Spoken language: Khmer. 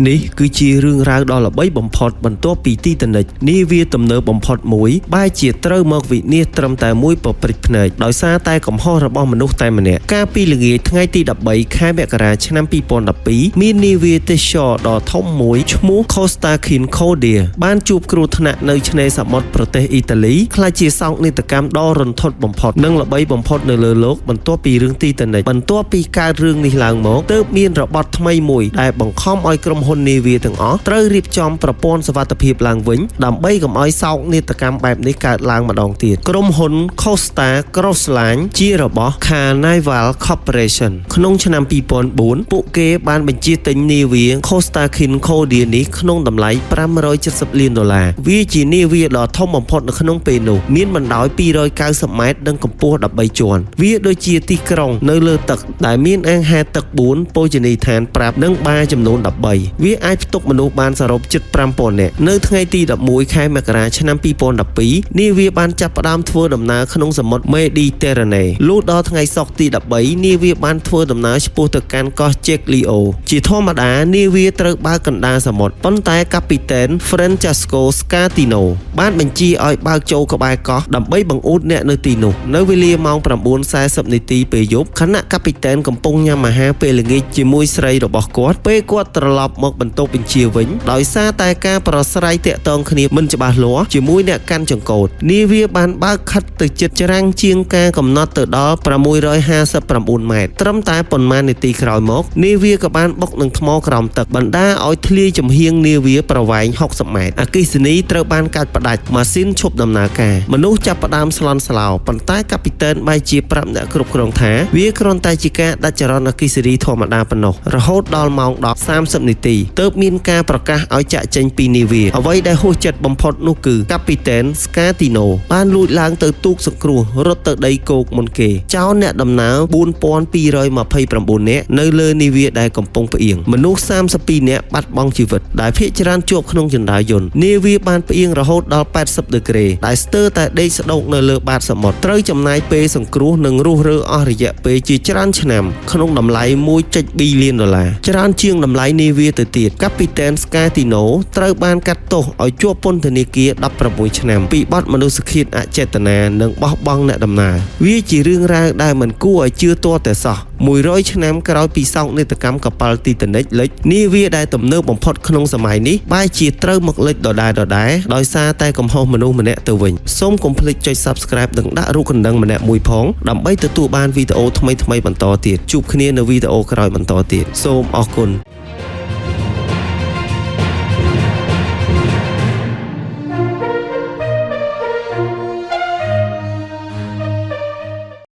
នេះគឺជារឿងរ៉ាវដ៏ល្បីបំផុតបន្ទាប់ពីទីតានិចនាវាទំនើបបំផុតមួយបែរជាត្រូវមកវិនាសត្រឹមតែមួយប៉ព្រិចភ្នែកដោយសារតែកំហុសរបស់មនុស្សតែម្នាក់កាលពីល្ងាចថ្ងៃទី13ខែមករាឆ្នាំ2012មាននាវាទេសចរដ៏ធំមួយឈ្មោះ Costa Concordia បានជួបគ្រោះថ្នាក់នៅឆ្នេរសមុទ្រប្រទេសអ៊ីតាលីក្លាយជាសោកនាដកម្មដ៏រន្ធត់បំផុតនិងល្បីបំផុតនៅលើលោកបន្ទាប់ពីរឿងទីតានិចបន្ទាប់ពីកើតរឿងនេះឡើងមកទើបមានរបត់ថ្មីមួយដែលបង្ខំឲ្យក្រុមហ៊ុននាវាទាំងអស់ត្រូវរៀបចំប្រព័ន្ធសុវត្ថិភាពឡើងវិញដើម្បីកុំឲ្យសោកនាដកម្មបែបនេះកើតឡើងម្ដងទៀតក្រុមហ៊ុន Costa Cruise Line ជារបស់ Carnival Corporation ក្នុងឆ្នាំ2004ពួកគេបានបញ្ជាទិញនាវា Costa Concordia នេះក្នុងតម្លៃ$570 លានវាជានាវាដ៏ធំបំផុតនៅក្នុងពេលនោះមានបណ្ដោយ290ម៉ែត្រនិងកម្ពស់13ជាន់វាដូចជាទីក្រុងនៅលើទឹកដែលមានអាងហែលទឹក4ភោជនីយដ្ឋាន5និងបារចំនួន13វាអាចផ្ទុកមនុស្សបានសរុបជិត5000នាក់នៅថ្ងៃទី11ខែមករាឆ្នាំ2012នាវាបានចាប់ផ្ដើមធ្វើដំណើរក្នុងសមុទ្រមេឌីទែរ៉ាណេលុះដល់ថ្ងៃសុក្រទី13នាវាបានធ្វើដំណើរឆ្ពោះទៅកាន់កោះជេកលីអូជាធម្មតានាវាត្រូវបើកកណ្ដាលសមុទ្រប៉ុន្តែកាពីតែន Francesco Scatino បានបញ្ជាឲ្យបើកចូលក្បែរកោះដើម្បីបង្អួតអ្នកនៅទីនោះនៅវេលាម៉ោង 9:40 នាទីពេលយប់ខណៈកាពីតែនកំពុងញ៉ាំអាហារពេលល្ងាចជាមួយស្រីរបស់គាត់ពេលគាត់ត្រឡប់មកបន្ទប់បញ្ជាវិញដោយសារតែការប្រស្រ័យតាក់ទងគ្នាមិនច្បាស់លាស់ជាមួយអ្នកកាន់ចង្កូតនាវាបានបើកខិតទៅជិតច្រាំងជាងការកំណត់ទៅដល់659ម៉ែត្រត្រឹមតែប៉ុន្មាននាទីក្រោយមកនាវាក៏បានបុកនឹងថ្មក្រោមទឹកបណ្ដាឲ្យធ្លាយចំហៀងនាវាប្រវែង60ម៉ែត្រអគ្គិសនីត្រូវបានកាត់ផ្ដាច់ម៉ាស៊ីនឈប់ដំណើរការមនុស្សចាប់ផ្ដើមស្លន់ស្លោប៉ុន្តែកាពីតែនបែរជាប្រាប់អ្នកគ្រប់គ្រងថាវាគ្រាន់តែជាការដាច់ចរន្តអគ្គិសនីធម្មតាប៉ុណ្ណោះរហូតដល់ម៉ោង 10:30 នាទីទើបមានការប្រកាសឲ្យចាក់ចេញពីនាវាអ្វីដែលហួសចិត្តបំផុតនោះគឺកាពីតែន Scatino បានលួចឡើងទៅទូកសង្គ្រោះរត់ទៅដីគោកមុនគេចោលអ្នកដំណើរ4229នាក់នៅលើនាវាដែលកំពុងផ្អៀងមនុស្ស32នាក់បាត់បង់ជីវិតដែលភាគច្រើនជាប់ក្នុងចណ្ដាយន្តនាវាបានផ្អៀងរហូតដល់80ដឺក្រេដែលស្ទើរតែដេកស្ដោកនៅលើបាតសមុទ្រត្រូវចំណាយពេលសង្គ្រោះនិងរុះរើអស់រយៈពេលជាច្រើនឆ្នាំក្នុងតម្លៃ$1.2 លានច្រើនជាងតម្លៃនាវាទៅទៀតកាពីតែន Scatino ត្រូវបានកាត់ទោសឲ្យជាប់ពន្ធនាគារ16ឆ្នាំពីបទមនុស្សឃាតអចេតនានិងបោះបង់អ្នកដំណើរវាជារឿងរ៉ាវដែលមិនគួរឲ្យជឿទាល់តែសោះ100ឆ្នាំក្រោយពីសោកនាដកម្មកប៉ាល់ទីតានិចលិចនាវាដែលទំនើបបំផុតក្នុងសម័យនេះបែរជាត្រូវមកលិចដដែលដោយសារតែកំហុសមនុស្សម្នាក់ទៅវិញសូមកុំភ្លេចចុច Subscribe និងដាក់រូបកណ្ដឹងម្នាក់មួយផងដើម្បីទទួលបានវីដេអូថ្មីៗបន្តទៀតជួបគ្នានៅវីដេអូក្រោយបន្តទៀតសូមអរគុណ